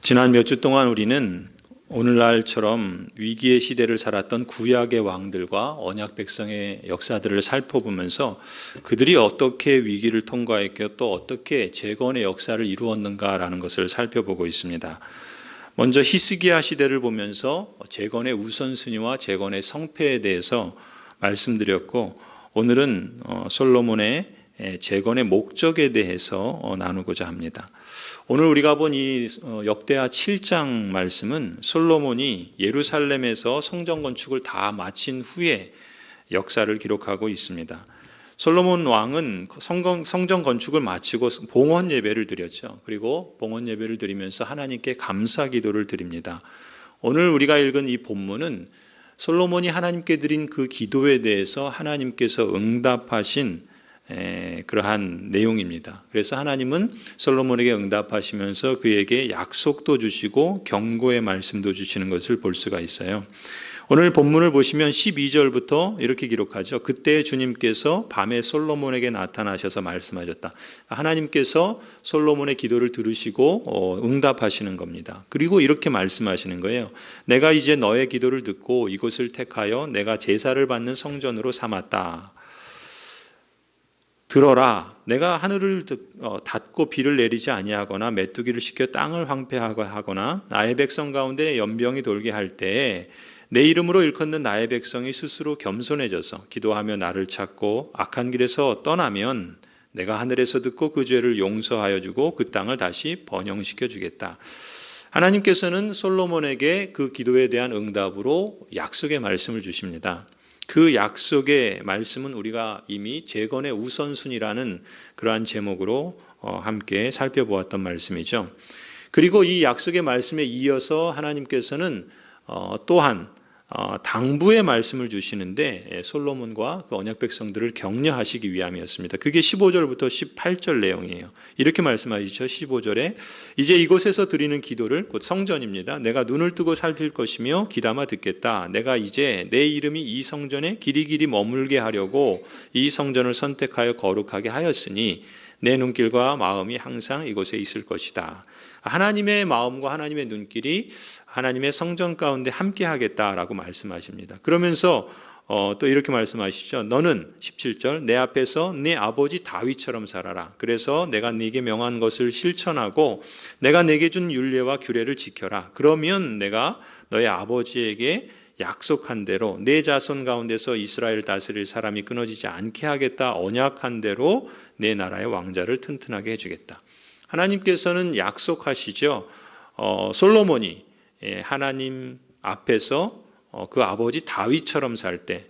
지난 몇 주 동안 우리는 오늘날처럼 위기의 시대를 살았던 구약의 왕들과 언약 백성의 역사들을 살펴보면서 그들이 어떻게 위기를 통과했고 또 어떻게 재건의 역사를 이루었는가라는 것을 살펴보고 있습니다. 먼저 히스기야 시대를 보면서 재건의 우선순위와 재건의 성패에 대해서 말씀드렸고, 오늘은 솔로몬의 재건의 목적에 대해서 나누고자 합니다. 오늘 우리가 본 이 역대하 7장 말씀은 솔로몬이 예루살렘에서 성전 건축을 다 마친 후에 역사를 기록하고 있습니다. 솔로몬 왕은 성전 건축을 마치고 봉헌 예배를 드렸죠. 그리고 봉헌 예배를 드리면서 하나님께 감사 기도를 드립니다. 오늘 우리가 읽은 이 본문은 솔로몬이 하나님께 드린 그 기도에 대해서 하나님께서 응답하신 그러한 내용입니다. 그래서 하나님은 솔로몬에게 응답하시면서 그에게 약속도 주시고 경고의 말씀도 주시는 것을 볼 수가 있어요. 오늘 본문을 보시면 12절부터 이렇게 기록하죠. 그때 주님께서 밤에 솔로몬에게 나타나셔서 말씀하셨다. 하나님께서 솔로몬의 기도를 들으시고 응답하시는 겁니다. 그리고 이렇게 말씀하시는 거예요. 내가 이제 너의 기도를 듣고 이곳을 택하여 내가 제사를 받는 성전으로 삼았다. 들어라. 내가 하늘을 닫고 비를 내리지 아니하거나 메뚜기를 시켜 땅을 황폐하거나 나의 백성 가운데 연병이 돌게 할 때에 내 이름으로 일컫는 나의 백성이 스스로 겸손해져서 기도하며 나를 찾고 악한 길에서 떠나면 내가 하늘에서 듣고 그 죄를 용서하여 주고 그 땅을 다시 번영시켜 주겠다. 하나님께서는 솔로몬에게 그 기도에 대한 응답으로 약속의 말씀을 주십니다. 그 약속의 말씀은 우리가 이미 재건의 우선순위라는 그러한 제목으로 함께 살펴보았던 말씀이죠. 그리고 이 약속의 말씀에 이어서 하나님께서는 또한 당부의 말씀을 주시는데 솔로몬과 그 언약 백성들을 격려하시기 위함이었습니다. 그게 15절부터 18절 내용이에요. 이렇게 말씀하시죠. 15절에 이제 이곳에서 드리는 기도를, 곧 성전입니다. 내가 눈을 뜨고 살필 것이며 귀담아 듣겠다. 내가 이제 내 이름이 이 성전에 길이길이 머물게 하려고 이 성전을 선택하여 거룩하게 하였으니 내 눈길과 마음이 항상 이곳에 있을 것이다. 하나님의 마음과 하나님의 눈길이 하나님의 성전 가운데 함께 하겠다라고 말씀하십니다. 그러면서 또 이렇게 말씀하시죠. 너는 17절 내 앞에서 네 아버지 다윗처럼 살아라. 그래서 내가 네게 명한 것을 실천하고 내가 네게 준 율례와 규례를 지켜라. 그러면 내가 너의 아버지에게 약속한 대로 내 자손 가운데서 이스라엘 다스릴 사람이 끊어지지 않게 하겠다. 언약한 대로 내 나라의 왕자를 튼튼하게 해주겠다. 하나님께서는 약속하시죠. 솔로몬이 하나님 앞에서 그 아버지 다윗처럼 살 때,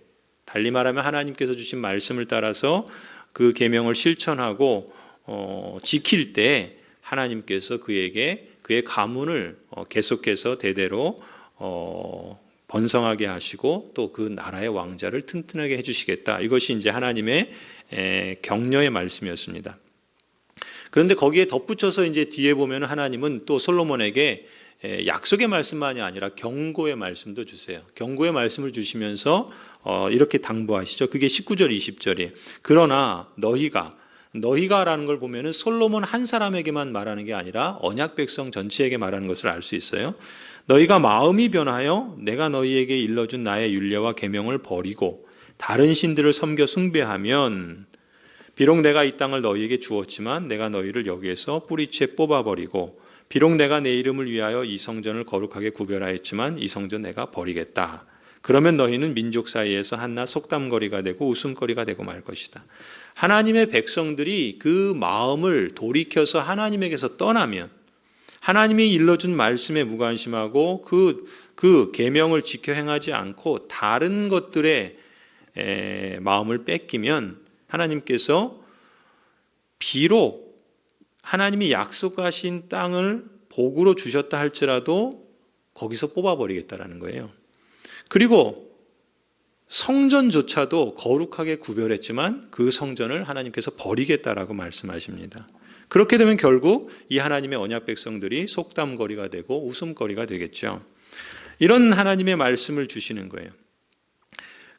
달리 말하면 하나님께서 주신 말씀을 따라서 그 계명을 실천하고 지킬 때 하나님께서 그에게 그의 가문을 계속해서 대대로 번성하게 하시고 또 그 나라의 왕자를 튼튼하게 해주시겠다. 이것이 이제 하나님의 격려의 말씀이었습니다. 그런데 거기에 덧붙여서 이제 뒤에 보면 하나님은 또 솔로몬에게 약속의 말씀만이 아니라 경고의 말씀도 주세요. 경고의 말씀을 주시면서 이렇게 당부하시죠. 그게 19절, 20절이에요. 그러나 너희가라는 걸 보면은 솔로몬 한 사람에게만 말하는 게 아니라 언약 백성 전체에게 말하는 것을 알 수 있어요. 너희가 마음이 변하여 내가 너희에게 일러준 나의 율례와 계명을 버리고 다른 신들을 섬겨 숭배하면 비록 내가 이 땅을 너희에게 주었지만 내가 너희를 여기에서 뿌리채 뽑아버리고 비록 내가 내 이름을 위하여 이 성전을 거룩하게 구별하였지만 이 성전 내가 버리겠다. 그러면 너희는 민족 사이에서 한낱 속담거리가 되고 웃음거리가 되고 말 것이다. 하나님의 백성들이 그 마음을 돌이켜서 하나님에게서 떠나면 하나님이 일러준 말씀에 무관심하고 그 계명을 지켜 행하지 않고 다른 것들에 마음을 뺏기면 하나님께서 비록 하나님이 약속하신 땅을 복으로 주셨다 할지라도 거기서 뽑아버리겠다라는 거예요. 그리고 성전조차도 거룩하게 구별했지만 그 성전을 하나님께서 버리겠다라고 말씀하십니다. 그렇게 되면 결국 이 하나님의 언약 백성들이 속담거리가 되고 웃음거리가 되겠죠. 이런 하나님의 말씀을 주시는 거예요.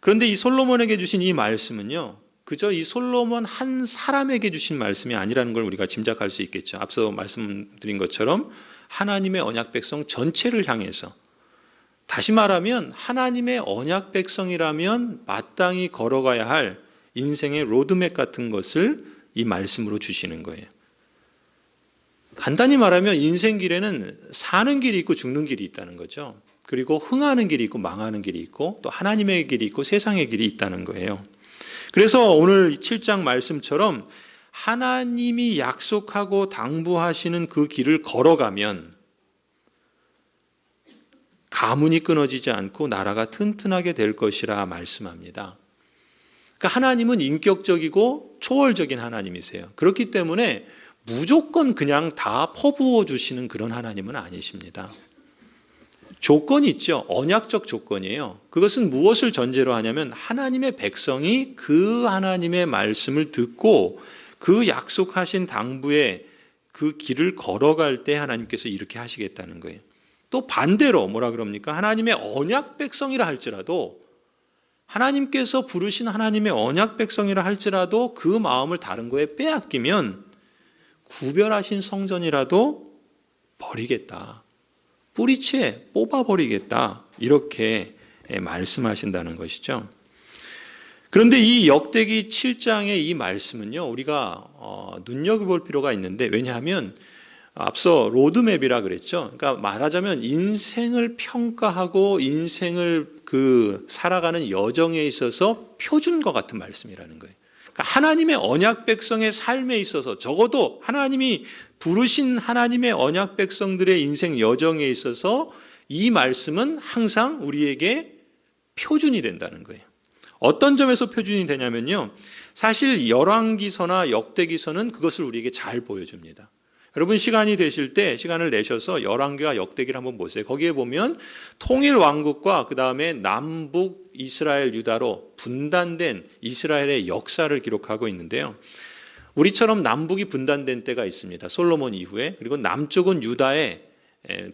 그런데 이 솔로몬에게 주신 이 말씀은요, 그저 이 솔로몬 한 사람에게 주신 말씀이 아니라는 걸 우리가 짐작할 수 있겠죠. 앞서 말씀드린 것처럼 하나님의 언약 백성 전체를 향해서, 다시 말하면 하나님의 언약 백성이라면 마땅히 걸어가야 할 인생의 로드맵 같은 것을 이 말씀으로 주시는 거예요. 간단히 말하면 인생길에는 사는 길이 있고 죽는 길이 있다는 거죠. 그리고 흥하는 길이 있고 망하는 길이 있고 또 하나님의 길이 있고 세상의 길이 있다는 거예요. 그래서 오늘 7장 말씀처럼 하나님이 약속하고 당부하시는 그 길을 걸어가면 가문이 끊어지지 않고 나라가 튼튼하게 될 것이라 말씀합니다. 그러니까 하나님은 인격적이고 초월적인 하나님이세요. 그렇기 때문에 무조건 그냥 다 퍼부어 주시는 그런 하나님은 아니십니다. 조건이 있죠. 언약적 조건이에요. 그것은 무엇을 전제로 하냐면 하나님의 백성이 그 하나님의 말씀을 듣고 그 약속하신 당부의 그 길을 걸어갈 때 하나님께서 이렇게 하시겠다는 거예요. 또 반대로 뭐라 그럽니까? 하나님의 언약 백성이라 할지라도, 하나님께서 부르신 하나님의 언약 백성이라 할지라도 그 마음을 다른 거에 빼앗기면 구별하신 성전이라도 버리겠다, 뿌리채 뽑아버리겠다, 이렇게 말씀하신다는 것이죠. 그런데 이 역대기 7장의 이 말씀은요, 우리가 눈여겨볼 필요가 있는데, 왜냐하면 앞서 로드맵이라 그랬죠. 그러니까 말하자면 인생을 평가하고 인생을 살아가는 여정에 있어서 표준과 같은 말씀이라는 거예요. 그러니까 하나님의 언약 백성의 삶에 있어서, 적어도 하나님이 부르신 하나님의 언약 백성들의 인생 여정에 있어서 이 말씀은 항상 우리에게 표준이 된다는 거예요. 어떤 점에서 표준이 되냐면요, 사실 열왕기서나 역대기서는 그것을 우리에게 잘 보여줍니다. 여러분 시간이 되실 때 시간을 내셔서 열왕기와 역대기를 한번 보세요. 거기에 보면 통일 왕국과 그 다음에 남북 이스라엘 유다로 분단된 이스라엘의 역사를 기록하고 있는데요, 우리처럼 남북이 분단된 때가 있습니다. 솔로몬 이후에. 그리고 남쪽은 유다에,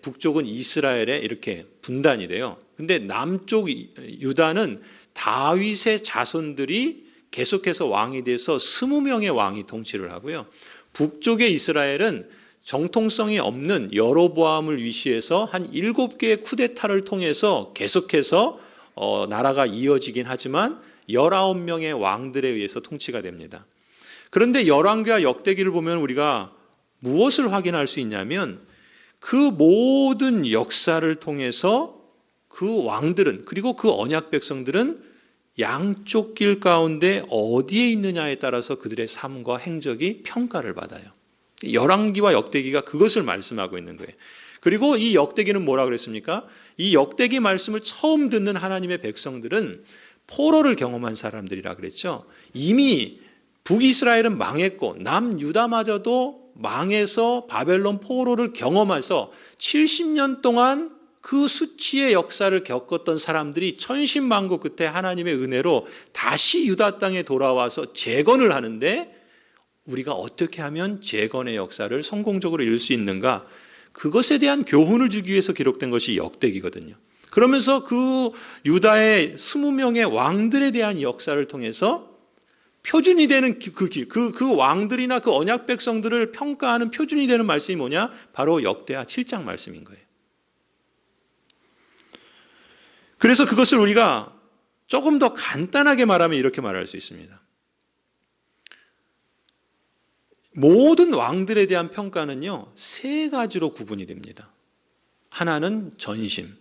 북쪽은 이스라엘에 이렇게 분단이 돼요. 근데 남쪽 유다는 다윗의 자손들이 계속해서 왕이 돼서 20명의 왕이 통치를 하고요, 북쪽의 이스라엘은 정통성이 없는 여로보암을 위시해서 한 7개의 쿠데타를 통해서 계속해서 나라가 이어지긴 하지만 19명의 왕들에 의해서 통치가 됩니다. 그런데 열왕기와 역대기를 보면 우리가 무엇을 확인할 수 있냐면, 그 모든 역사를 통해서 그 왕들은, 그리고 그 언약 백성들은 양쪽 길 가운데 어디에 있느냐에 따라서 그들의 삶과 행적이 평가를 받아요. 열왕기와 역대기가 그것을 말씀하고 있는 거예요. 그리고 이 역대기는 뭐라 그랬습니까? 이 역대기 말씀을 처음 듣는 하나님의 백성들은 포로를 경험한 사람들이라 그랬죠. 이미 북이스라엘은 망했고 남유다마저도 망해서 바벨론 포로를 경험해서 70년 동안 그 수치의 역사를 겪었던 사람들이 천신만고 끝에 하나님의 은혜로 다시 유다 땅에 돌아와서 재건을 하는데, 우리가 어떻게 하면 재건의 역사를 성공적으로 이룰 수 있는가, 그것에 대한 교훈을 주기 위해서 기록된 것이 역대기거든요. 그러면서 그 유다의 20명의 왕들에 대한 역사를 통해서 표준이 되는 그 길, 그 왕들이나 그 언약 백성들을 평가하는 표준이 되는 말씀이 뭐냐? 바로 역대하 7장 말씀인 거예요. 그래서 그것을 우리가 조금 더 간단하게 말하면 이렇게 말할 수 있습니다. 모든 왕들에 대한 평가는요, 3가지로 구분이 됩니다. 하나는 전심,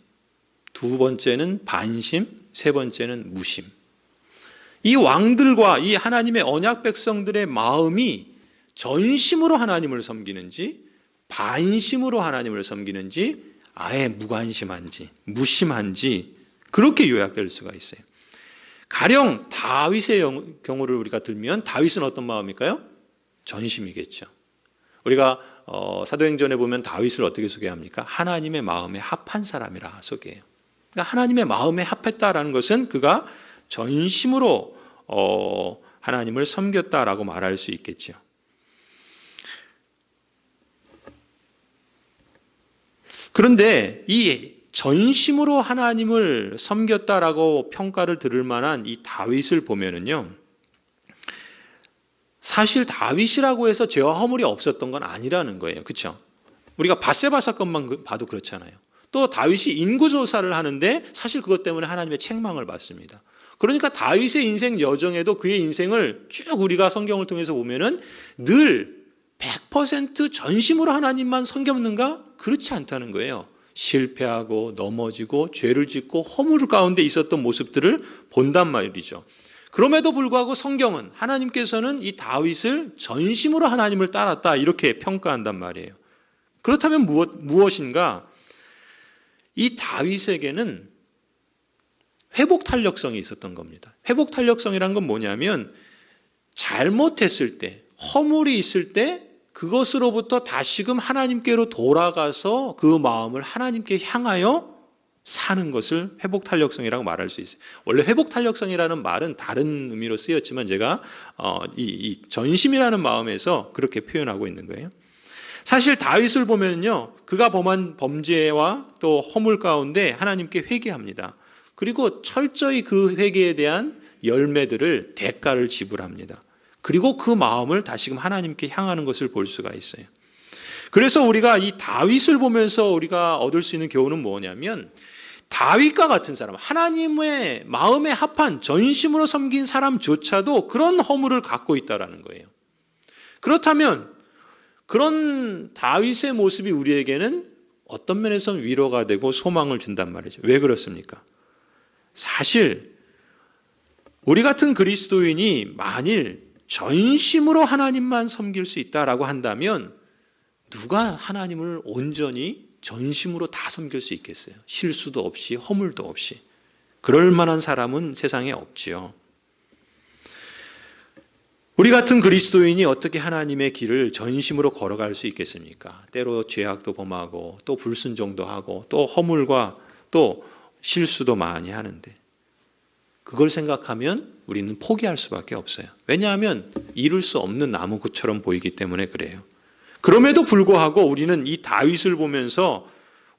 두 번째는 반심, 세 번째는 무심. 이 왕들과 이 하나님의 언약 백성들의 마음이 전심으로 하나님을 섬기는지 반심으로 하나님을 섬기는지 아예 무관심한지 무심한지 그렇게 요약될 수가 있어요. 가령 다윗의 경우를 우리가 들면 다윗은 어떤 마음일까요? 전심이겠죠. 우리가 사도행전에 보면 다윗을 어떻게 소개합니까? 하나님의 마음에 합한 사람이라 소개해요. 그러니까 하나님의 마음에 합했다라는 것은 그가 전심으로 하나님을 섬겼다라고 말할 수 있겠죠. 그런데 이 전심으로 하나님을 섬겼다라고 평가를 들을 만한 이 다윗을 보면은요, 사실 다윗이라고 해서 죄와 허물이 없었던 건 아니라는 거예요. 그렇죠? 우리가 밧세바 사건만 봐도 그렇잖아요. 또 다윗이 인구조사를 하는데 사실 그것 때문에 하나님의 책망을 받습니다. 그러니까 다윗의 인생 여정에도 그의 인생을 쭉 우리가 성경을 통해서 보면은 늘 100% 전심으로 하나님만 섬겼는가? 그렇지 않다는 거예요. 실패하고 넘어지고 죄를 짓고 허물 가운데 있었던 모습들을 본단 말이죠. 그럼에도 불구하고 성경은 하나님께서는 이 다윗을 전심으로 하나님을 따랐다 이렇게 평가한단 말이에요. 그렇다면 무엇인가? 이 다윗에게는 회복 탄력성이 있었던 겁니다. 회복 탄력성이란 건 뭐냐면 잘못했을 때, 허물이 있을 때 그것으로부터 다시금 하나님께로 돌아가서 그 마음을 하나님께 향하여 사는 것을 회복 탄력성이라고 말할 수 있어요. 원래 회복 탄력성이라는 말은 다른 의미로 쓰였지만 제가 이 전심이라는 마음에서 그렇게 표현하고 있는 거예요. 사실 다윗을 보면요, 그가 범한 범죄와 또 허물 가운데 하나님께 회개합니다. 그리고 철저히 그 회개에 대한 열매들을 대가를 지불합니다. 그리고 그 마음을 다시금 하나님께 향하는 것을 볼 수가 있어요. 그래서 우리가 이 다윗을 보면서 우리가 얻을 수 있는 교훈은 뭐냐면 다윗과 같은 사람, 하나님의 마음에 합한 전심으로 섬긴 사람조차도 그런 허물을 갖고 있다는 거예요. 그렇다면 그런 다윗의 모습이 우리에게는 어떤 면에서는 위로가 되고 소망을 준단 말이죠. 왜 그렇습니까? 사실 우리 같은 그리스도인이 만일 전심으로 하나님만 섬길 수 있다라고 한다면 누가 하나님을 온전히 전심으로 다 섬길 수 있겠어요? 실수도 없이 허물도 없이. 그럴 만한 사람은 세상에 없지요. 우리 같은 그리스도인이 어떻게 하나님의 길을 전심으로 걸어갈 수 있겠습니까? 때로 죄악도 범하고 또 불순종도 하고 또 허물과 또 실수도 많이 하는데 그걸 생각하면 우리는 포기할 수밖에 없어요. 왜냐하면 이룰 수 없는 나무꾼처럼 보이기 때문에 그래요. 그럼에도 불구하고 우리는 이 다윗을 보면서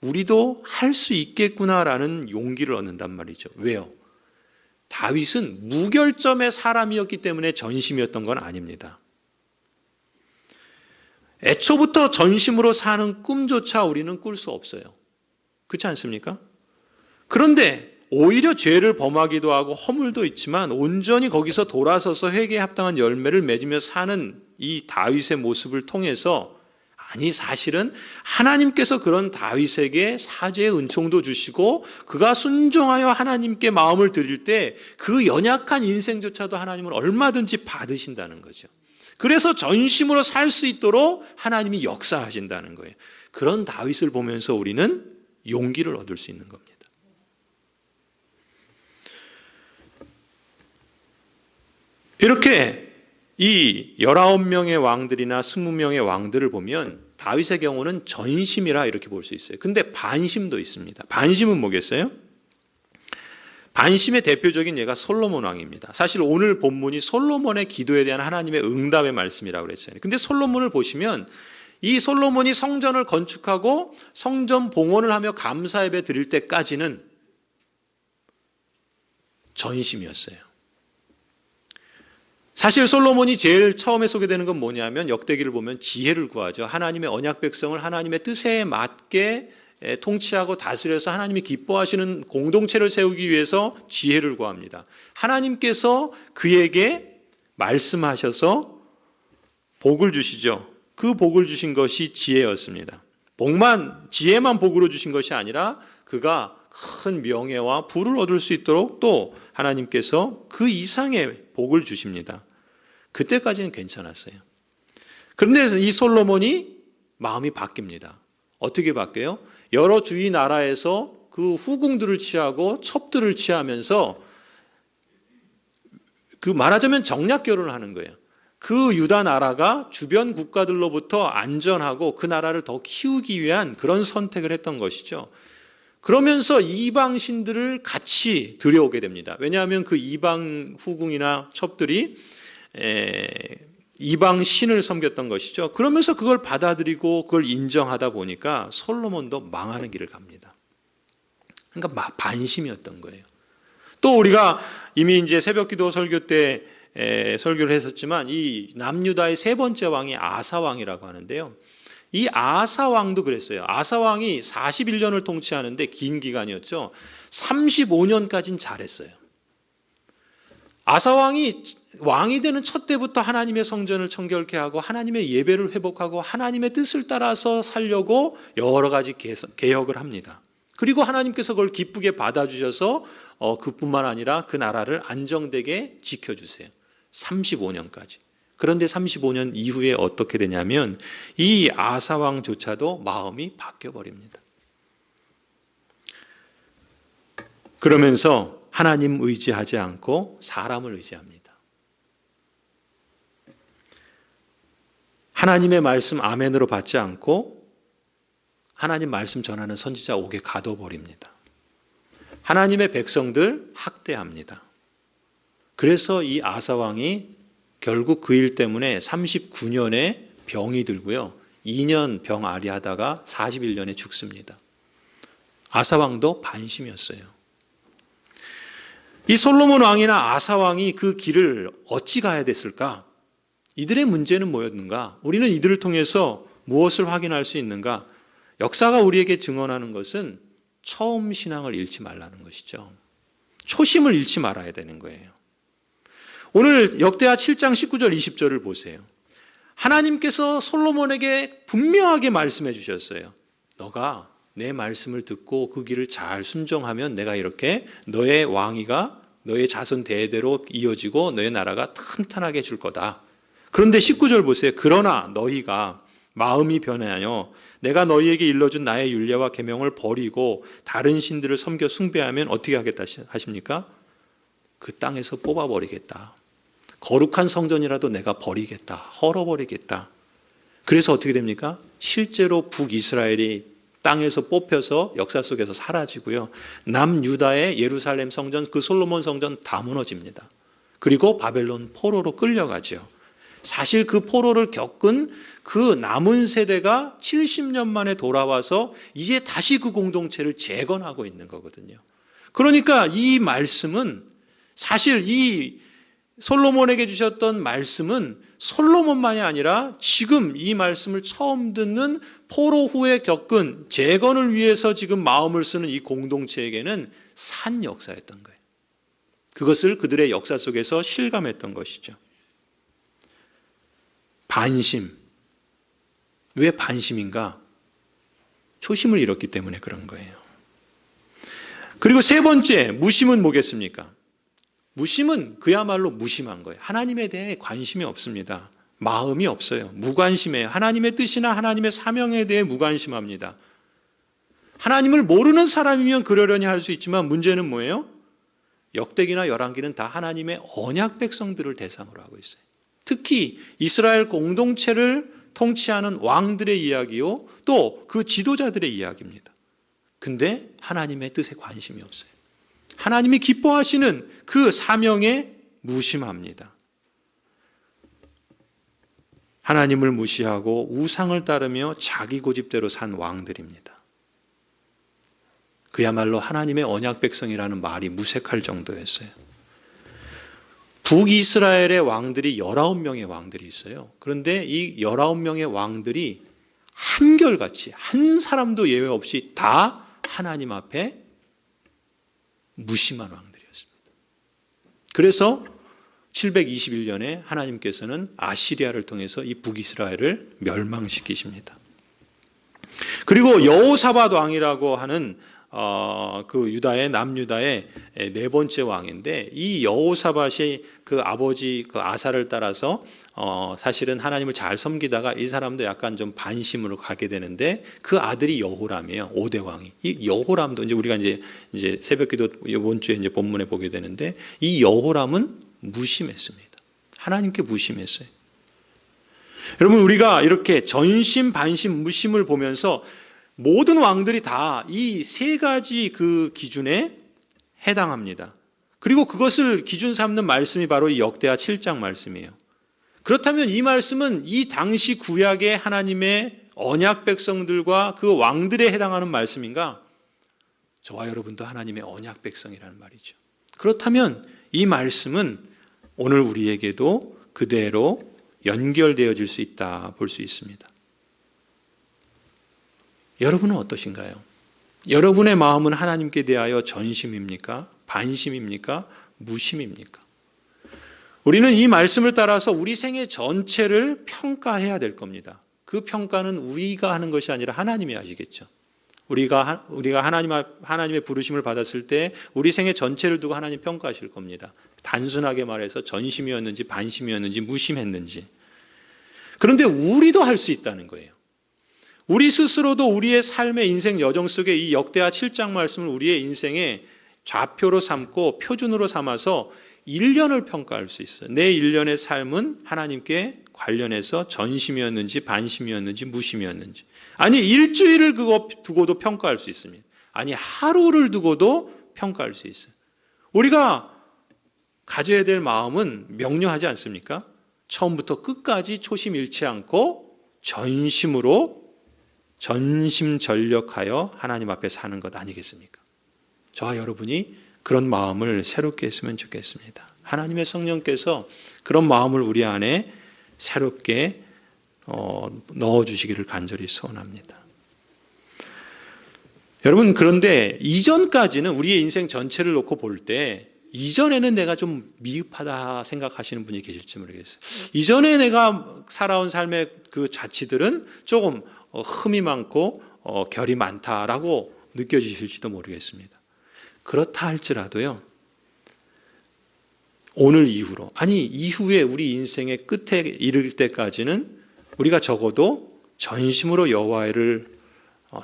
우리도 할 수 있겠구나라는 용기를 얻는단 말이죠. 왜요? 다윗은 무결점의 사람이었기 때문에 전심이었던 건 아닙니다. 애초부터 전심으로 사는 꿈조차 우리는 꿀 수 없어요. 그렇지 않습니까? 그런데 오히려 죄를 범하기도 하고 허물도 있지만 온전히 거기서 돌아서서 회개에 합당한 열매를 맺으며 사는 이 다윗의 모습을 통해서 아니 사실은 하나님께서 그런 다윗에게 사죄의 은총도 주시고 그가 순종하여 하나님께 마음을 드릴 때 그 연약한 인생조차도 하나님은 얼마든지 받으신다는 거죠. 그래서 전심으로 살 수 있도록 하나님이 역사하신다는 거예요. 그런 다윗을 보면서 우리는 용기를 얻을 수 있는 겁니다. 이렇게 이 19명의 왕들이나 20명의 왕들을 보면 다윗의 경우는 전심이라 이렇게 볼 수 있어요. 근데 반심도 있습니다. 반심은 뭐겠어요? 반심의 대표적인 예가 솔로몬 왕입니다. 사실 오늘 본문이 솔로몬의 기도에 대한 하나님의 응답의 말씀이라고 그랬잖아요. 근데 솔로몬을 보시면 이 솔로몬이 성전을 건축하고 성전 봉헌을 하며 감사 예배 드릴 때까지는 전심이었어요. 사실 솔로몬이 제일 처음에 소개되는 건 뭐냐면 역대기를 보면 지혜를 구하죠. 하나님의 언약 백성을 하나님의 뜻에 맞게 통치하고 다스려서 하나님이 기뻐하시는 공동체를 세우기 위해서 지혜를 구합니다. 하나님께서 그에게 말씀하셔서 복을 주시죠. 그 복을 주신 것이 지혜였습니다. 지혜만 복으로 주신 것이 아니라 그가 큰 명예와 부를 얻을 수 있도록 또 하나님께서 그 이상의 복을 주십니다. 그때까지는 괜찮았어요. 그런데 이 솔로몬이 마음이 바뀝니다. 어떻게 바뀌어요? 여러 주위 나라에서 그 후궁들을 취하고 첩들을 취하면서 그 말하자면 정략 결혼을 하는 거예요. 그 유다 나라가 주변 국가들로부터 안전하고 그 나라를 더 키우기 위한 그런 선택을 했던 것이죠. 그러면서 이방 신들을 같이 들여오게 됩니다. 왜냐하면 그 이방 후궁이나 첩들이 이방 신을 섬겼던 것이죠. 그러면서 그걸 받아들이고 그걸 인정하다 보니까 솔로몬도 망하는 길을 갑니다. 그러니까 반심이었던 거예요. 또 우리가 이미 이제 새벽기도 설교 때 설교를 했었지만 이 남유다의 세 번째 왕이 아사 왕이라고 하는데요. 이 아사 왕도 그랬어요. 아사 왕이 41년을 통치하는데 긴 기간이었죠. 35년까지는 잘했어요. 아사 왕이 되는 첫 때부터 하나님의 성전을 청결케 하고 하나님의 예배를 회복하고 하나님의 뜻을 따라서 살려고 여러 가지 개혁을 합니다. 그리고 하나님께서 그걸 기쁘게 받아주셔서 그뿐만 아니라 그 나라를 안정되게 지켜주세요. 35년까지. 그런데 35년 이후에 어떻게 되냐면 이 아사 왕조차도 마음이 바뀌어버립니다. 그러면서 하나님 의지하지 않고 사람을 의지합니다. 하나님의 말씀 아멘으로 받지 않고 하나님 말씀 전하는 선지자 옥에 가둬버립니다. 하나님의 백성들 학대합니다. 그래서 이 아사 왕이 결국 그 일 때문에 39년에 병이 들고요. 2년 병 아리하다가 41년에 죽습니다. 아사 왕도 반심이었어요. 이 솔로몬 왕이나 아사 왕이 그 길을 어찌 가야 됐을까? 이들의 문제는 뭐였는가? 우리는 이들을 통해서 무엇을 확인할 수 있는가? 역사가 우리에게 증언하는 것은 처음 신앙을 잃지 말라는 것이죠. 초심을 잃지 말아야 되는 거예요. 오늘 역대하 7장 19절 20절을 보세요. 하나님께서 솔로몬에게 분명하게 말씀해 주셨어요. 너가 내 말씀을 듣고 그 길을 잘 순종하면 내가 이렇게 너의 왕위가 너의 자손 대대로 이어지고 너의 나라가 튼튼하게 줄 거다. 그런데 19절 보세요. 그러나 너희가 마음이 변하여 내가 너희에게 일러준 나의 율례와 계명을 버리고 다른 신들을 섬겨 숭배하면 어떻게 하겠다 하십니까? 그 땅에서 뽑아버리겠다. 거룩한 성전이라도 내가 버리겠다. 헐어버리겠다. 그래서 어떻게 됩니까? 실제로 북이스라엘이 땅에서 뽑혀서 역사 속에서 사라지고요. 남유다의 예루살렘 성전, 그 솔로몬 성전 다 무너집니다. 그리고 바벨론 포로로 끌려가죠. 사실 그 포로를 겪은 그 남은 세대가 70년 만에 돌아와서 이제 다시 그 공동체를 재건하고 있는 거거든요. 그러니까 이 말씀은 사실 이 솔로몬에게 주셨던 말씀은 솔로몬만이 아니라 지금 이 말씀을 처음 듣는 포로 후에 겪은 재건을 위해서 지금 마음을 쓰는 이 공동체에게는 산 역사였던 거예요. 그것을 그들의 역사 속에서 실감했던 것이죠. 반심. 왜 반심인가? 초심을 잃었기 때문에 그런 거예요. 그리고 세 번째, 무심은 뭐겠습니까? 무심은 그야말로 무심한 거예요. 하나님에 대해 관심이 없습니다. 마음이 없어요. 무관심해요. 하나님의 뜻이나 하나님의 사명에 대해 무관심합니다. 하나님을 모르는 사람이면 그러려니 할 수 있지만 문제는 뭐예요? 역대기나 열왕기는 다 하나님의 언약 백성들을 대상으로 하고 있어요. 특히 이스라엘 공동체를 통치하는 왕들의 이야기요, 또 그 지도자들의 이야기입니다. 근데 하나님의 뜻에 관심이 없어요. 하나님이 기뻐하시는 그 사명에 무심합니다. 하나님을 무시하고 우상을 따르며 자기 고집대로 산 왕들입니다. 그야말로 하나님의 언약 백성이라는 말이 무색할 정도였어요. 북이스라엘의 왕들이 19명의 왕들이 있어요. 그런데 이 19명의 왕들이 한결같이 한 사람도 예외 없이 다 하나님 앞에 무심한 왕들이었습니다. 그래서 721년에 하나님께서는 아시리아를 통해서 이 북이스라엘을 멸망시키십니다. 그리고 여호사밧 왕이라고 하는 그 유다의 남유다의 네 번째 왕인데, 이 여호사밧이 그 아버지 그 아사를 따라서 사실은 하나님을 잘 섬기다가 이 사람도 약간 좀 반심으로 가게 되는데, 그 아들이 여호람이에요. 5대 왕이. 이 여호람도 이제 우리가 이제 새벽기도 이번 주에 이제 본문에 보게 되는데, 이 여호람은 무심했습니다. 하나님께 무심했어요. 여러분, 우리가 이렇게 전심, 반심, 무심을 보면서 모든 왕들이 다 이 세 가지 그 기준에 해당합니다. 그리고 그것을 기준 삼는 말씀이 바로 이 역대하 7장 말씀이에요. 그렇다면 이 말씀은 이 당시 구약의 하나님의 언약 백성들과 그 왕들에 해당하는 말씀인가? 저와 여러분도 하나님의 언약 백성이라는 말이죠. 그렇다면 이 말씀은 오늘 우리에게도 그대로 연결되어질 수 있다 볼 수 있습니다. 여러분은 어떠신가요? 여러분의 마음은 하나님께 대하여 전심입니까? 반심입니까? 무심입니까? 우리는 이 말씀을 따라서 우리 생애 전체를 평가해야 될 겁니다. 그 평가는 우리가 하는 것이 아니라 하나님이 하시겠죠. 우리가 하나님의 부르심을 받았을 때 우리 생애 전체를 두고 하나님 평가하실 겁니다. 단순하게 말해서 전심이었는지 반심이었는지 무심했는지. 그런데 우리도 할 수 있다는 거예요. 우리 스스로도 우리의 삶의 인생 여정 속에 이 역대하 7장 말씀을 우리의 인생의 좌표로 삼고 표준으로 삼아서 1년을 평가할 수 있어요. 내 1년의 삶은 하나님께 관련해서 전심이었는지 반심이었는지 무심이었는지. 아니 일주일을 그거 두고도 평가할 수 있습니다. 아니 하루를 두고도 평가할 수 있어요. 우리가 가져야 될 마음은 명료하지 않습니까? 처음부터 끝까지 초심 잃지 않고 전심전력하여 하나님 앞에 사는 것 아니겠습니까? 저와 여러분이 그런 마음을 새롭게 했으면 좋겠습니다. 하나님의 성령께서 그런 마음을 우리 안에 새롭게 넣어주시기를 간절히 소원합니다. 여러분, 그런데 이전까지는 우리의 인생 전체를 놓고 볼 때 이전에는 내가 좀 미흡하다 생각하시는 분이 계실지 모르겠어요. 이전에 내가 살아온 삶의 그 자취들은 조금 흠이 많고 결이 많다라고 느껴지실지도 모르겠습니다. 그렇다 할지라도요, 오늘 이후로, 아니 이후에 우리 인생의 끝에 이를 때까지는 우리가 적어도 전심으로 여호와를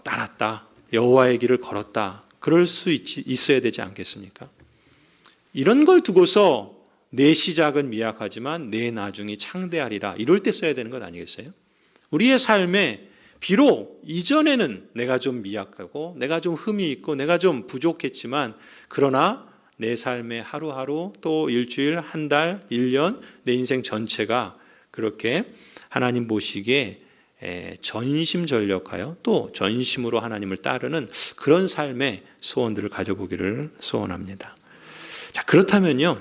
따랐다, 여호와의 길을 걸었다, 그럴 수 있어야 되지 않겠습니까? 이런 걸 두고서 내 시작은 미약하지만 내 나중이 창대하리라, 이럴 때 써야 되는 것 아니겠어요? 우리의 삶에 비록 이전에는 내가 좀 미약하고 내가 좀 흠이 있고 내가 좀 부족했지만, 그러나 내 삶의 하루하루, 또 일주일, 한 달, 1년, 내 인생 전체가 그렇게 하나님 보시기에 전심전력하여 또 전심으로 하나님을 따르는 그런 삶의 소원들을 가져보기를 소원합니다. 자, 그렇다면요,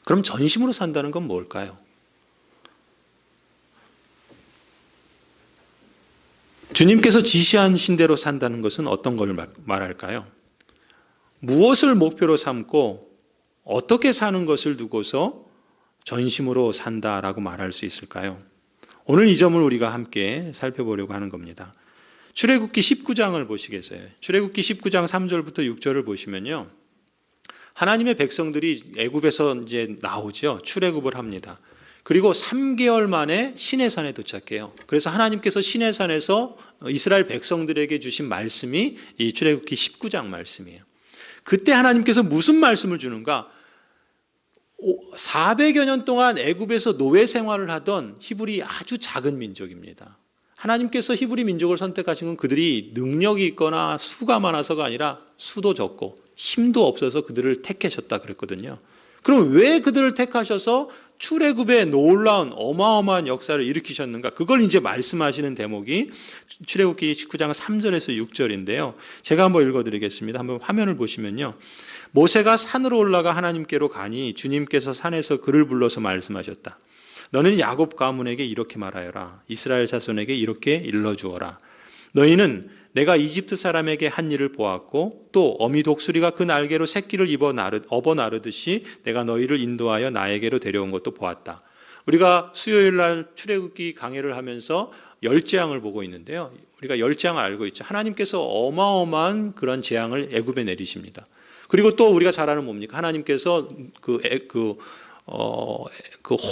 그럼 전심으로 산다는 건 뭘까요? 주님께서 지시하신 대로 산다는 것은 어떤 걸 말할까요? 무엇을 목표로 삼고 어떻게 사는 것을 두고서 전심으로 산다라고 말할 수 있을까요? 오늘 이 점을 우리가 함께 살펴보려고 하는 겁니다. 출애굽기 19장을 보시겠어요? 출애굽기 19장 3절부터 6절을 보시면요, 하나님의 백성들이 애굽에서 이제 나오죠. 출애굽을 합니다. 그리고 3개월 만에 시내산에 도착해요. 그래서 하나님께서 시내산에서 이스라엘 백성들에게 주신 말씀이 이 출애굽기 19장 말씀이에요. 그때 하나님께서 무슨 말씀을 주는가? 400여 년 동안 애굽에서 노예 생활을 하던 히브리 아주 작은 민족입니다. 하나님께서 히브리 민족을 선택하신 건 그들이 능력이 있거나 수가 많아서가 아니라 수도 적고 힘도 없어서 그들을 택하셨다 그랬거든요. 그럼 왜 그들을 택하셔서 출애굽의 놀라운 어마어마한 역사를 일으키셨는가? 그걸 이제 말씀하시는 대목이 출애굽기 19장 3절에서 6절인데요. 제가 한번 읽어드리겠습니다. 한번 화면을 보시면요, 모세가 산으로 올라가 하나님께로 가니 주님께서 산에서 그를 불러서 말씀하셨다. 너는 야곱 가문에게 이렇게 말하여라. 이스라엘 자손에게 이렇게 일러주어라. 너희는 내가 이집트 사람에게 한 일을 보았고 또 어미 독수리가 그 날개로 새끼를 업어 나르듯이 내가 너희를 인도하여 나에게로 데려온 것도 보았다. 우리가 수요일 날 출애굽기 강해를 하면서 열재앙을 보고 있는데요, 우리가 열재앙을 알고 있죠. 하나님께서 어마어마한 그런 재앙을 애굽에 내리십니다. 그리고 또 우리가 잘 아는 뭡니까? 하나님께서 그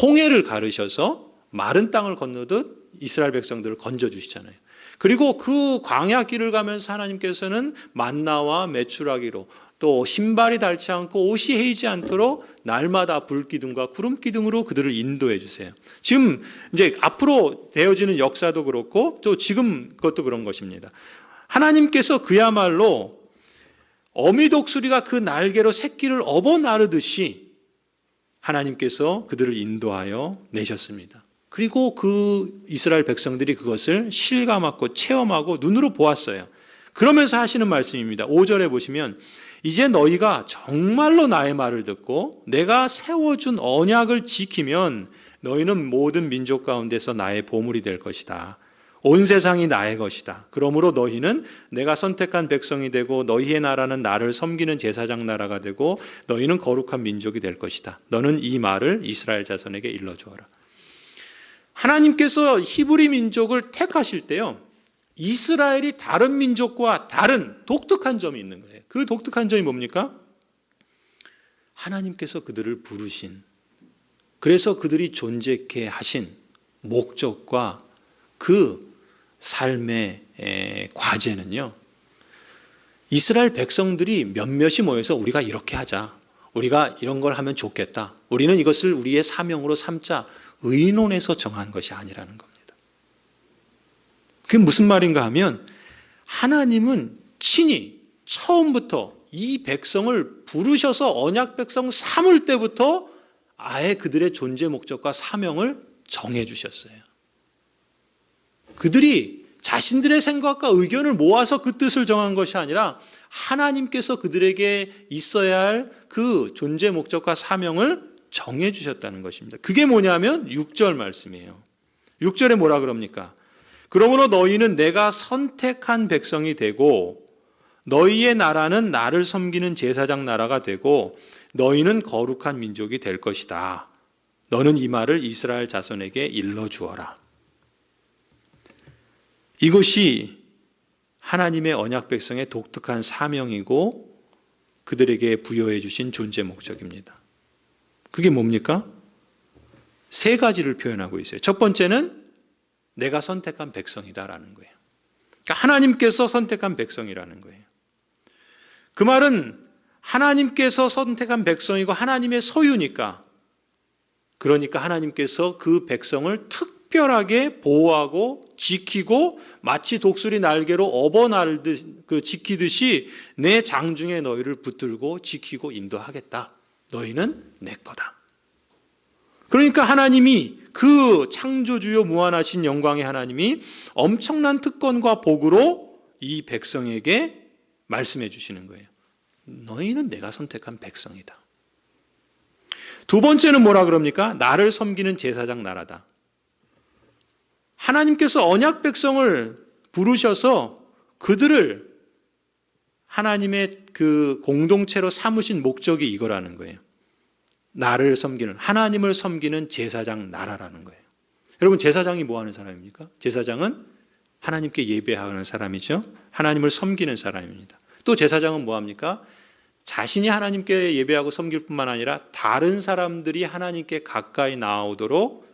홍해를 가르셔서 마른 땅을 건너듯 이스라엘 백성들을 건져주시잖아요. 그리고 그 광야 길을 가면서 하나님께서는 만나와 메추라기로, 또 신발이 닳지 않고 옷이 헤이지 않도록 날마다 불기둥과 구름기둥으로 그들을 인도해 주세요. 지금 이제 앞으로 되어지는 역사도 그렇고 또 지금 그것도 그런 것입니다. 하나님께서 그야말로 어미 독수리가 그 날개로 새끼를 업어 나르듯이 하나님께서 그들을 인도하여 내셨습니다. 그리고 그 이스라엘 백성들이 그것을 실감하고 체험하고 눈으로 보았어요. 그러면서 하시는 말씀입니다. 5절에 보시면 이제 너희가 정말로 나의 말을 듣고 내가 세워준 언약을 지키면 너희는 모든 민족 가운데서 나의 보물이 될 것이다. 온 세상이 나의 것이다. 그러므로 너희는 내가 선택한 백성이 되고 너희의 나라는 나를 섬기는 제사장 나라가 되고 너희는 거룩한 민족이 될 것이다. 너는 이 말을 이스라엘 자손에게 일러주어라. 하나님께서 히브리 민족을 택하실 때요, 이스라엘이 다른 민족과 다른 독특한 점이 있는 거예요. 그 독특한 점이 뭡니까? 하나님께서 그들을 부르신, 그래서 그들이 존재케 하신 목적과 그 삶의 과제는요, 이스라엘 백성들이 몇몇이 모여서 우리가 이렇게 하자, 우리가 이런 걸 하면 좋겠다, 우리는 이것을 우리의 사명으로 삼자, 의논해서 정한 것이 아니라는 겁니다. 그게 무슨 말인가 하면 하나님은 친히 처음부터 이 백성을 부르셔서 언약 백성 삼을 때부터 아예 그들의 존재 목적과 사명을 정해 주셨어요. 그들이 자신들의 생각과 의견을 모아서 그 뜻을 정한 것이 아니라 하나님께서 그들에게 있어야 할 그 존재 목적과 사명을 정해 주셨다는 것입니다. 그게 뭐냐면 6절 말씀이에요. 6절에 뭐라 그럽니까? 그러므로 너희는 내가 선택한 백성이 되고 너희의 나라는 나를 섬기는 제사장 나라가 되고 너희는 거룩한 민족이 될 것이다. 너는 이 말을 이스라엘 자손에게 일러주어라. 이것이 하나님의 언약 백성의 독특한 사명이고 그들에게 부여해 주신 존재 목적입니다. 그게 뭡니까? 세 가지를 표현하고 있어요. 첫 번째는 내가 선택한 백성이다라는 거예요. 그러니까 하나님께서 선택한 백성이라는 거예요. 그 말은 하나님께서 선택한 백성이고 하나님의 소유니까, 그러니까 하나님께서 그 백성을 특별하게 보호하고 지키고 마치 독수리 날개로 지키듯이 내 장중에 너희를 붙들고 지키고 인도하겠다. 너희는 내 거다. 그러니까 하나님이, 그 창조주요 무한하신 영광의 하나님이 엄청난 특권과 복으로 이 백성에게 말씀해 주시는 거예요. 너희는 내가 선택한 백성이다. 두 번째는 뭐라 그럽니까? 나를 섬기는 제사장 나라다. 하나님께서 언약 백성을 부르셔서 그들을 하나님의 그 공동체로 삼으신 목적이 이거라는 거예요. 나를 섬기는, 하나님을 섬기는 제사장 나라라는 거예요. 여러분, 제사장이 뭐 하는 사람입니까? 제사장은 하나님께 예배하는 사람이죠. 하나님을 섬기는 사람입니다. 또 제사장은 뭐 합니까? 자신이 하나님께 예배하고 섬길 뿐만 아니라 다른 사람들이 하나님께 가까이 나오도록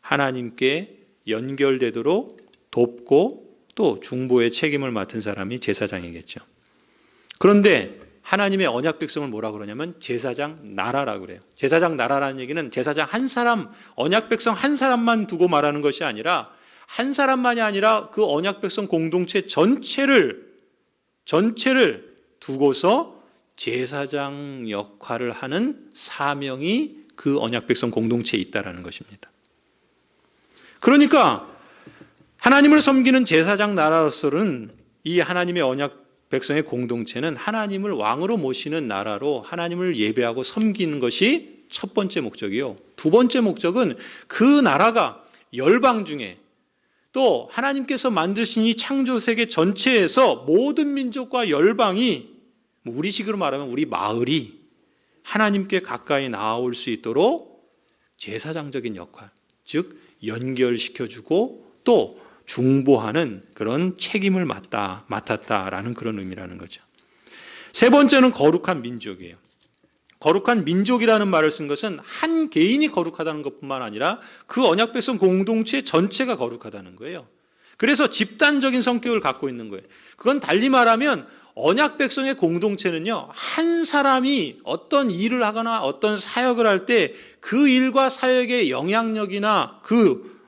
하나님께 연결되도록 돕고 또 중보의 책임을 맡은 사람이 제사장이겠죠. 그런데 하나님의 언약 백성을 뭐라 그러냐면 제사장 나라라고 그래요. 제사장 나라라는 얘기는 제사장 한 사람, 언약 백성 한 사람만 두고 말하는 것이 아니라 한 사람만이 아니라 그 언약 백성 공동체 전체를 두고서 제사장 역할을 하는 사명이 그 언약 백성 공동체에 있다라는 것입니다. 그러니까 하나님을 섬기는 제사장 나라로서는 이 하나님의 언약 백성의 공동체는 하나님을 왕으로 모시는 나라로 하나님을 예배하고 섬기는 것이 첫 번째 목적이요. 두 번째 목적은 그 나라가 열방 중에 또 하나님께서 만드신 이 창조 세계 전체에서 모든 민족과 열방이, 우리식으로 말하면 우리 마을이 하나님께 가까이 나올 수 있도록 제사장적인 역할, 즉 연결시켜주고 또 중보하는 그런 책임을 맡았다라는 그런 의미라는 거죠. 세 번째는 거룩한 민족이에요. 거룩한 민족이라는 말을 쓴 것은 한 개인이 거룩하다는 것뿐만 아니라 그 언약 백성 공동체 전체가 거룩하다는 거예요. 그래서 집단적인 성격을 갖고 있는 거예요. 그건 달리 말하면 언약 백성의 공동체는요, 한 사람이 어떤 일을 하거나 어떤 사역을 할 때 그 일과 사역의 영향력이나 그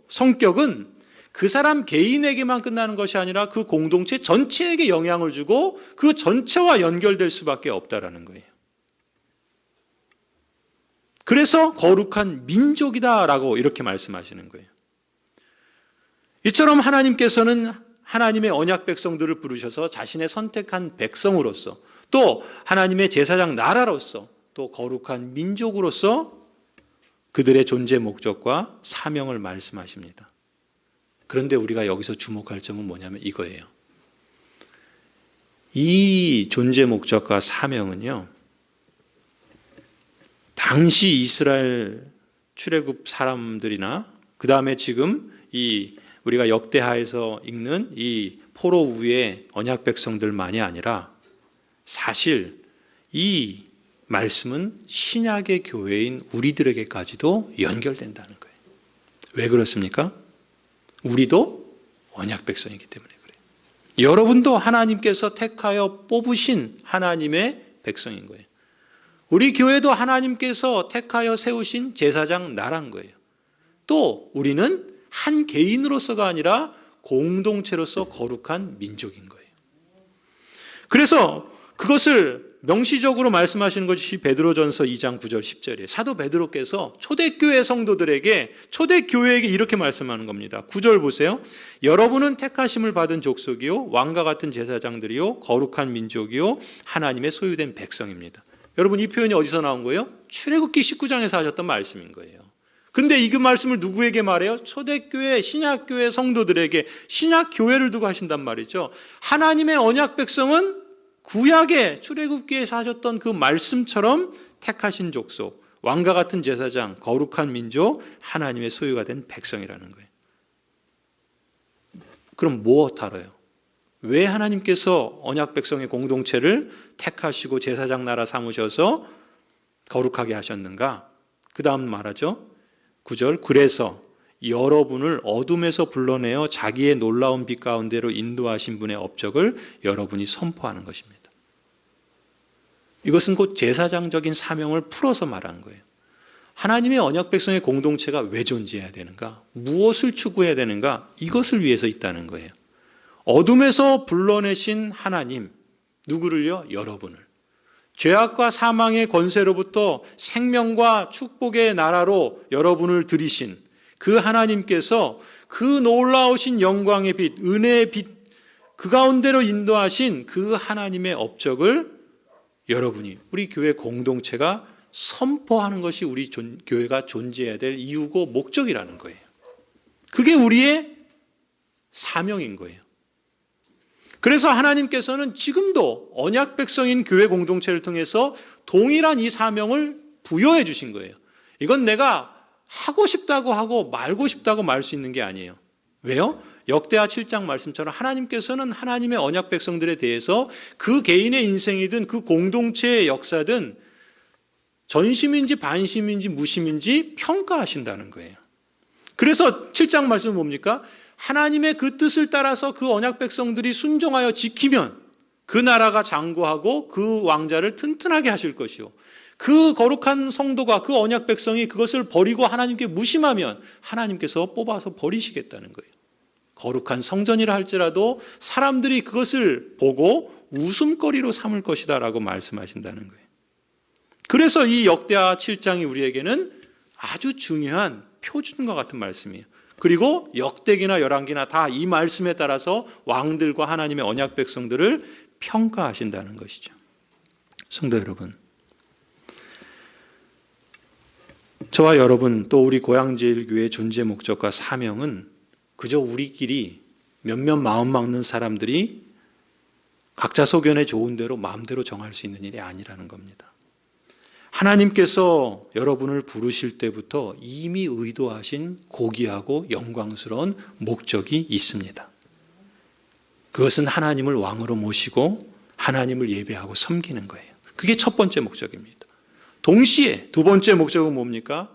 성격은 그 사람 개인에게만 끝나는 것이 아니라 그 공동체 전체에게 영향을 주고 그 전체와 연결될 수밖에 없다라는 거예요. 그래서 거룩한 민족이다라고 이렇게 말씀하시는 거예요. 이처럼 하나님께서는 하나님의 언약 백성들을 부르셔서 자신의 선택한 백성으로서 또 하나님의 제사장 나라로서 또 거룩한 민족으로서 그들의 존재 목적과 사명을 말씀하십니다. 그런데 우리가 여기서 주목할 점은 뭐냐면 이거예요. 이 존재 목적과 사명은요, 당시 이스라엘 출애굽 사람들이나 그 다음에 지금 이 우리가 역대하에서 읽는 이 포로 위의 언약 백성들만이 아니라 사실 이 말씀은 신약의 교회인 우리들에게까지도 연결된다는 거예요. 왜 그렇습니까? 우리도 언약 백성이기 때문에 그래요. 여러분도 하나님께서 택하여 뽑으신 하나님의 백성인 거예요. 우리 교회도 하나님께서 택하여 세우신 제사장 나란 거예요. 또 우리는 한 개인으로서가 아니라 공동체로서 거룩한 민족인 거예요. 그래서 그것을 명시적으로 말씀하시는 것이 베드로전서 2장 9절 10절이에요. 사도 베드로께서 초대교회 성도들에게, 초대교회에게 이렇게 말씀하는 겁니다. 9절 보세요. 여러분은 택하심을 받은 족속이요 왕과 같은 제사장들이요 거룩한 민족이요 하나님의 소유된 백성입니다. 여러분, 이 표현이 어디서 나온 거예요? 출애굽기 19장에서 하셨던 말씀인 거예요. 근데 이 그 말씀을 누구에게 말해요? 초대교회, 신약교회 성도들에게, 신약교회를 두고 하신단 말이죠. 하나님의 언약 백성은 구약의 출애굽기에서 하셨던 그 말씀처럼 택하신 족속, 왕과 같은 제사장, 거룩한 민족, 하나님의 소유가 된 백성이라는 거예요. 그럼 무엇 하러요? 왜 하나님께서 언약 백성의 공동체를 택하시고 제사장 나라 삼으셔서 거룩하게 하셨는가? 그 다음 말하죠. 9절, 그래서 여러분을 어둠에서 불러내어 자기의 놀라운 빛 가운데로 인도하신 분의 업적을 여러분이 선포하는 것입니다. 이것은 곧 제사장적인 사명을 풀어서 말하는 거예요. 하나님의 언약 백성의 공동체가 왜 존재해야 되는가? 무엇을 추구해야 되는가? 이것을 위해서 있다는 거예요. 어둠에서 불러내신 하나님, 누구를요? 여러분을. 죄악과 사망의 권세로부터 생명과 축복의 나라로 여러분을 들이신 그 하나님께서 그 놀라우신 영광의 빛, 은혜의 빛, 그 가운데로 인도하신 그 하나님의 업적을 여러분이, 우리 교회 공동체가 선포하는 것이 우리 교회가 존재해야 될 이유고 목적이라는 거예요. 그게 우리의 사명인 거예요. 그래서 하나님께서는 지금도 언약 백성인 교회 공동체를 통해서 동일한 이 사명을 부여해 주신 거예요. 이건 내가 하고 싶다고 하고 말고 싶다고 말 수 있는 게 아니에요. 왜요? 역대하 7장 말씀처럼 하나님께서는 하나님의 언약 백성들에 대해서 그 개인의 인생이든 그 공동체의 역사든 전심인지 반심인지 무심인지 평가하신다는 거예요. 그래서 7장 말씀은 뭡니까? 하나님의 그 뜻을 따라서 그 언약 백성들이 순종하여 지키면 그 나라가 장구하고 그 왕자를 튼튼하게 하실 것이요, 그 거룩한 성도가, 그 언약 백성이 그것을 버리고 하나님께 무심하면 하나님께서 뽑아서 버리시겠다는 거예요. 거룩한 성전이라 할지라도 사람들이 그것을 보고 웃음거리로 삼을 것이다 라고 말씀하신다는 거예요. 그래서 이 역대하 7장이 우리에게는 아주 중요한 표준과 같은 말씀이에요. 그리고 역대기나 열왕기나 다 이 말씀에 따라서 왕들과 하나님의 언약 백성들을 평가하신다는 것이죠. 성도 여러분, 저와 여러분 또 우리 고양제일교회의 존재 목적과 사명은 그저 우리끼리 몇몇 마음 막는 사람들이 각자 소견에 좋은 대로 마음대로 정할 수 있는 일이 아니라는 겁니다. 하나님께서 여러분을 부르실 때부터 이미 의도하신 고귀하고 영광스러운 목적이 있습니다. 그것은 하나님을 왕으로 모시고 하나님을 예배하고 섬기는 거예요. 그게 첫 번째 목적입니다. 동시에 두 번째 목적은 뭡니까?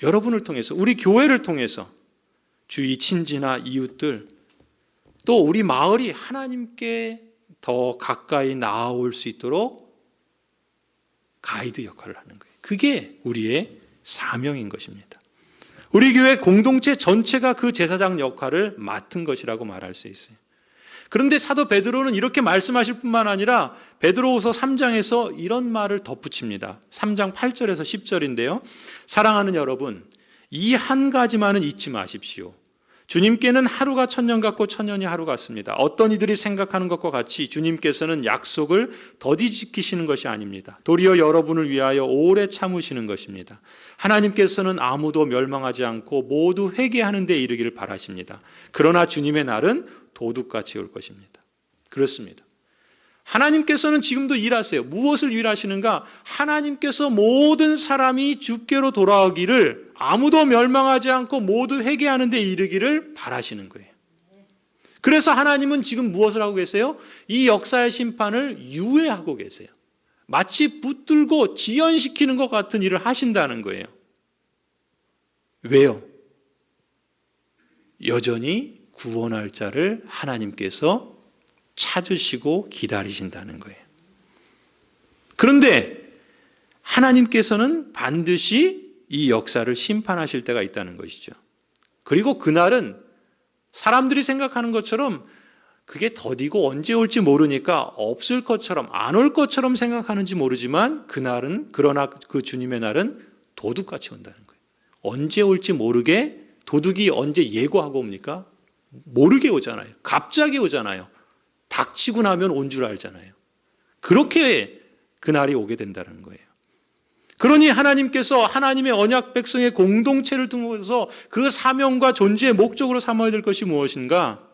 여러분을 통해서, 우리 교회를 통해서 주위 친지나 이웃들, 또 우리 마을이 하나님께 더 가까이 나아올 수 있도록 가이드 역할을 하는 거예요. 그게 우리의 사명인 것입니다. 우리 교회 공동체 전체가 그 제사장 역할을 맡은 것이라고 말할 수 있어요. 그런데 사도 베드로는 이렇게 말씀하실 뿐만 아니라 베드로후서 3장에서 이런 말을 덧붙입니다. 3장 8절에서 10절인데요. 사랑하는 여러분, 이 한 가지만은 잊지 마십시오. 주님께는 하루가 천년 같고 천년이 하루 같습니다. 어떤 이들이 생각하는 것과 같이 주님께서는 약속을 더디 지키시는 것이 아닙니다. 도리어 여러분을 위하여 오래 참으시는 것입니다. 하나님께서는 아무도 멸망하지 않고 모두 회개하는 데 이르기를 바라십니다. 그러나 주님의 날은 도둑같이 올 것입니다. 그렇습니다. 하나님께서는 지금도 일하세요. 무엇을 일하시는가? 하나님께서 모든 사람이 주께로 돌아오기를, 아무도 멸망하지 않고 모두 회개하는 데 이르기를 바라시는 거예요. 그래서 하나님은 지금 무엇을 하고 계세요? 이 역사의 심판을 유예하고 계세요. 마치 붙들고 지연시키는 것 같은 일을 하신다는 거예요. 왜요? 여전히 구원할 자를 하나님께서 찾으시고 기다리신다는 거예요. 그런데 하나님께서는 반드시 이 역사를 심판하실 때가 있다는 것이죠. 그리고 그날은 사람들이 생각하는 것처럼 그게 더디고 언제 올지 모르니까 없을 것처럼, 안 올 것처럼 생각하는지 모르지만 그날은, 그러나 그 주님의 날은 도둑같이 온다는 거예요. 언제 올지 모르게, 도둑이 언제 예고하고 옵니까? 모르게 오잖아요. 갑자기 오잖아요. 닥치고 나면 온 줄 알잖아요. 그렇게 그날이 오게 된다는 거예요. 그러니 하나님께서 하나님의 언약 백성의 공동체를 통해서 그 사명과 존재의 목적으로 삼아야 될 것이 무엇인가?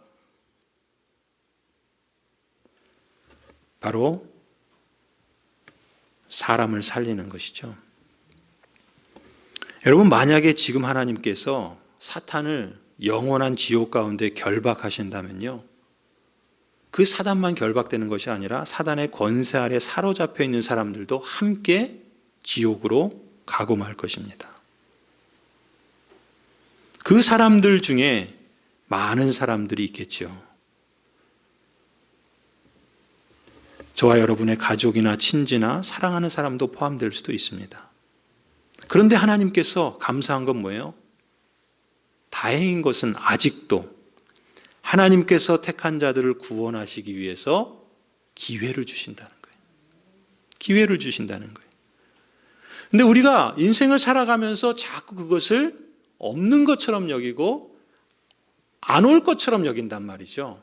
바로 사람을 살리는 것이죠. 여러분, 만약에 지금 하나님께서 사탄을 영원한 지옥 가운데 결박하신다면요, 그 사단만 결박되는 것이 아니라 사단의 권세 아래 사로잡혀 있는 사람들도 함께 지옥으로 가고 말 것입니다. 그 사람들 중에 많은 사람들이 있겠죠. 저와 여러분의 가족이나 친지나 사랑하는 사람도 포함될 수도 있습니다. 그런데 하나님께서 감사한 건 뭐예요? 다행인 것은 아직도 하나님께서 택한 자들을 구원하시기 위해서 기회를 주신다는 거예요. 기회를 주신다는 거예요. 근데 우리가 인생을 살아가면서 자꾸 그것을 없는 것처럼 여기고 안 올 것처럼 여긴단 말이죠.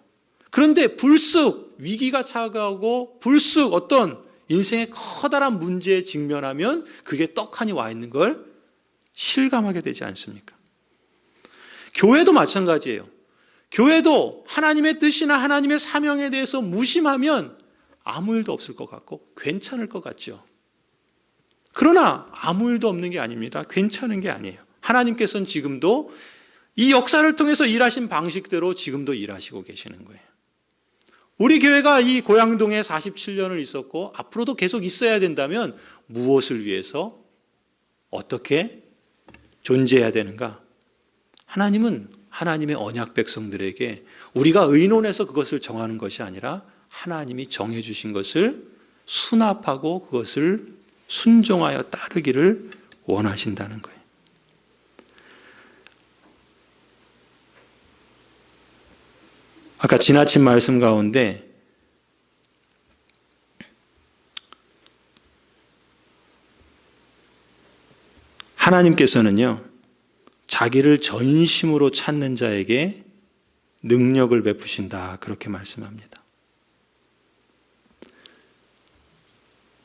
그런데 불쑥 위기가 차가우고 불쑥 어떤 인생의 커다란 문제에 직면하면 그게 떡하니 와 있는 걸 실감하게 되지 않습니까? 교회도 마찬가지예요. 교회도 하나님의 뜻이나 하나님의 사명에 대해서 무심하면 아무 일도 없을 것 같고 괜찮을 것 같죠. 그러나 아무 일도 없는 게 아닙니다. 괜찮은 게 아니에요. 하나님께서는 지금도 이 역사를 통해서 일하신 방식대로 지금도 일하시고 계시는 거예요. 우리 교회가 이 고양동에 47년을 있었고 앞으로도 계속 있어야 된다면 무엇을 위해서 어떻게 존재해야 되는가? 하나님은 하나님의 언약 백성들에게 우리가 의논해서 그것을 정하는 것이 아니라 하나님이 정해주신 것을 수납하고 그것을 순종하여 따르기를 원하신다는 거예요. 아까 지나친 말씀 가운데 하나님께서는요, 자기를 전심으로 찾는 자에게 능력을 베푸신다, 그렇게 말씀합니다.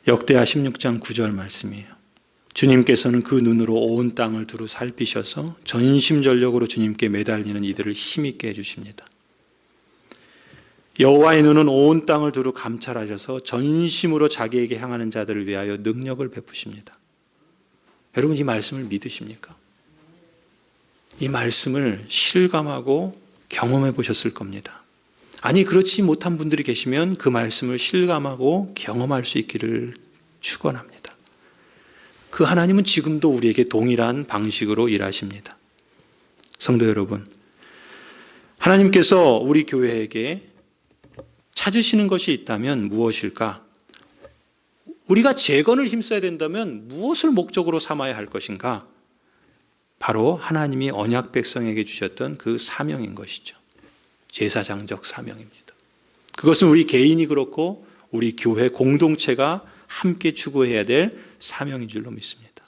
역대하 16장 9절 말씀이에요. 주님께서는 그 눈으로 온 땅을 두루 살피셔서 전심전력으로 주님께 매달리는 이들을 힘있게 해주십니다. 여호와의 눈은 온 땅을 두루 감찰하셔서 전심으로 자기에게 향하는 자들을 위하여 능력을 베푸십니다. 여러분, 이 말씀을 믿으십니까? 이 말씀을 실감하고 경험해 보셨을 겁니다. 아니, 그렇지 못한 분들이 계시면 그 말씀을 실감하고 경험할 수 있기를 축원합니다. 그 하나님은 지금도 우리에게 동일한 방식으로 일하십니다. 성도 여러분, 하나님께서 우리 교회에게 찾으시는 것이 있다면 무엇일까? 우리가 재건을 힘써야 된다면 무엇을 목적으로 삼아야 할 것인가? 바로 하나님이 언약 백성에게 주셨던 그 사명인 것이죠. 제사장적 사명입니다. 그것은 우리 개인이 그렇고 우리 교회 공동체가 함께 추구해야 될 사명인 줄로 믿습니다.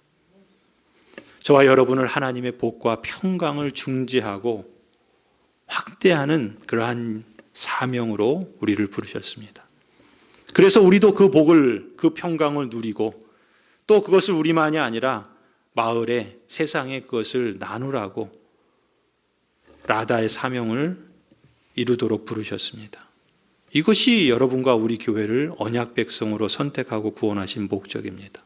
저와 여러분을 하나님의 복과 평강을 중재하고 확대하는 그러한 사명으로 우리를 부르셨습니다. 그래서 우리도 그 복을, 그 평강을 누리고 또 그것을 우리만이 아니라 마을에, 세상에 그것을 나누라고 라다의 사명을 이루도록 부르셨습니다. 이것이 여러분과 우리 교회를 언약 백성으로 선택하고 구원하신 목적입니다.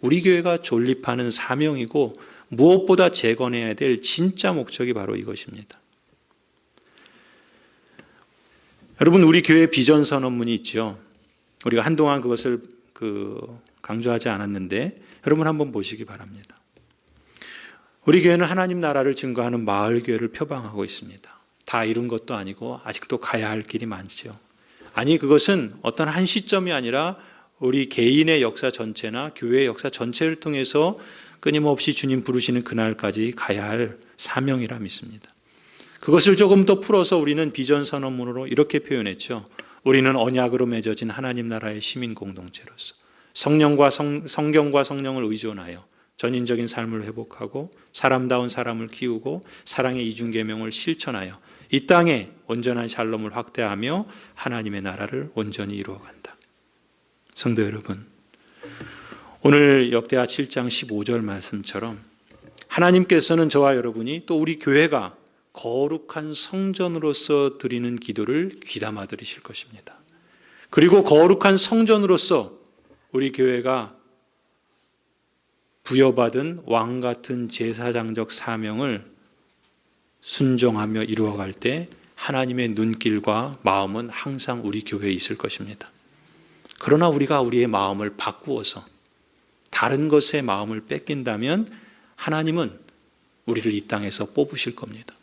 우리 교회가 존립하는 사명이고 무엇보다 재건해야 될 진짜 목적이 바로 이것입니다. 여러분, 우리 교회 비전 선언문이 있죠. 우리가 한동안 그것을 강조하지 않았는데 여러분 한번 보시기 바랍니다. 우리 교회는 하나님 나라를 증거하는 마을 교회를 표방하고 있습니다. 다 이룬 것도 아니고 아직도 가야 할 길이 많죠. 아니, 그것은 어떤 한 시점이 아니라 우리 개인의 역사 전체나 교회의 역사 전체를 통해서 끊임없이 주님 부르시는 그날까지 가야 할 사명이라 믿습니다. 그것을 조금 더 풀어서 우리는 비전 선언문으로 이렇게 표현했죠. 우리는 언약으로 맺어진 하나님 나라의 시민 공동체로서 성령과 성경과 성령을 의존하여 전인적인 삶을 회복하고 사람다운 사람을 키우고 사랑의 이중계명을 실천하여 이 땅에 온전한 샬롬을 확대하며 하나님의 나라를 온전히 이루어간다. 성도 여러분, 오늘 역대하 7장 15절 말씀처럼 하나님께서는 저와 여러분이 또 우리 교회가 거룩한 성전으로서 드리는 기도를 귀담아 들으실 것입니다. 그리고 거룩한 성전으로서 우리 교회가 부여받은 왕 같은 제사장적 사명을 순종하며 이루어갈 때 하나님의 눈길과 마음은 항상 우리 교회에 있을 것입니다. 그러나 우리가 우리의 마음을 바꾸어서 다른 것에 마음을 뺏긴다면 하나님은 우리를 이 땅에서 뽑으실 겁니다.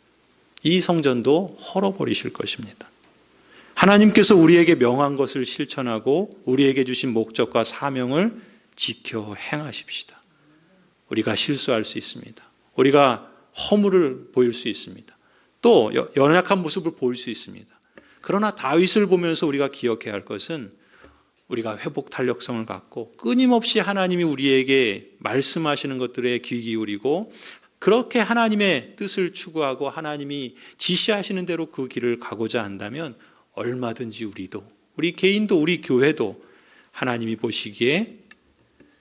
이 성전도 헐어버리실 것입니다. 하나님께서 우리에게 명한 것을 실천하고 우리에게 주신 목적과 사명을 지켜 행하십시다. 우리가 실수할 수 있습니다. 우리가 허물을 보일 수 있습니다. 또 연약한 모습을 보일 수 있습니다. 그러나 다윗을 보면서 우리가 기억해야 할 것은 우리가 회복 탄력성을 갖고 끊임없이 하나님이 우리에게 말씀하시는 것들에 귀 기울이고 그렇게 하나님의 뜻을 추구하고 하나님이 지시하시는 대로 그 길을 가고자 한다면 얼마든지 우리도, 우리 개인도, 우리 교회도 하나님이 보시기에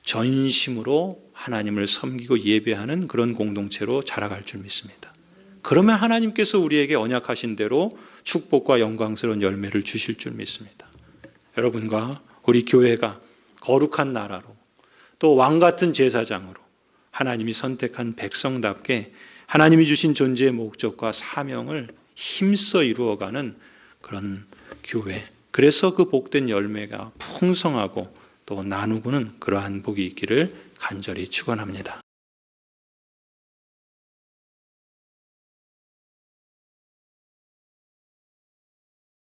전심으로 하나님을 섬기고 예배하는 그런 공동체로 자라갈 줄 믿습니다. 그러면 하나님께서 우리에게 언약하신 대로 축복과 영광스러운 열매를 주실 줄 믿습니다. 여러분과 우리 교회가 거룩한 나라로 또 왕같은 제사장으로 하나님이 선택한 백성답게 하나님이 주신 존재의 목적과 사명을 힘써 이루어가는 그런 교회, 그래서 그 복된 열매가 풍성하고 또 나누고는 그러한 복이 있기를 간절히 축원합니다.